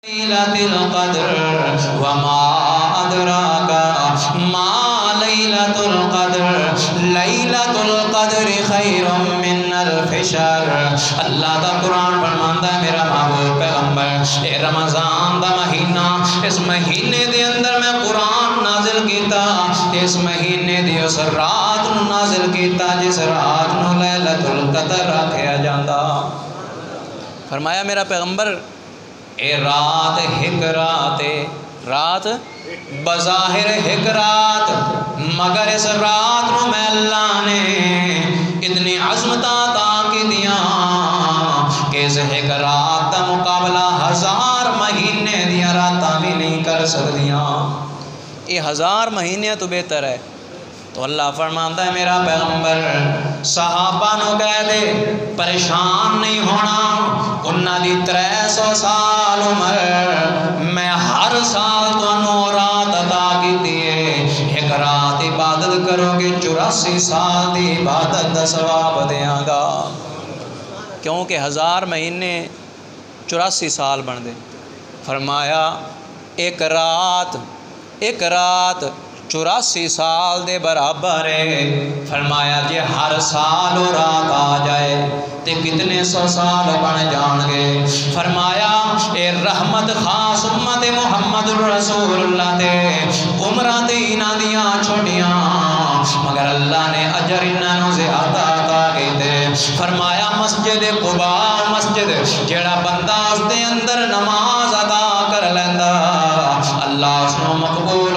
لیلۃ القدر وما ادراک ما لیلۃ القدر لیلۃ القدر خیر من الف شہر۔ اللہ دا قرآن فرماندا ہے میرا محبوب پیغمبر اے رمضان دا مہینہ، اس مہینے دے اندر میں قرآن نازل کیتا، اس مہینے دی اس رات نو نازل کیتا جس رات نو لیلۃ القدر آکھیا جاندا۔ فرمایا میرا پیغمبر اے رات ایک رات ہے، رات بظاہر ایک رات، مگر اس رات نو میں اللہ نے اتنی عظمتاں عطا کی دیاں کہ اس ایک رات دا مقابلہ 1000 مہینے دیاں راتاں بھی نہیں کر سکدیاں۔ یہ 1000 مہینے تو بہتر ہے۔ تو اللہ فرماندا ہے میرا پیغمبر صحابہ نو کہہ دے پریشان نہیں ہونا، انہاں دی 300 سال عمر، میں ہر سال تانوں رات عطا کیتی ہے، ایک رات عبادت کرو گے 84 سال دی عبادت دا ثواب دیاں گا، کیونکہ 1000 مہینے 84 سال بن دے۔ فرمایا ایک رات 84 سال دے برابر ہے۔ فرمایا جی ہر سال وہ رات آ جائے تے کتنے 100 سال بن جان گے۔ فرمایا اے رحمت خاص امت محمد رسول اللہ تے عمرہ تے انہاں دیاں چھوٹیاں، مگر اللہ نے اجر انہاں نو زیادہ عطا کیتے۔ فرمایا مسجد قباء مسجد جیڑا بندہ اس دے اندر نماز ادا کر لیندا اللہ اس نو مقبول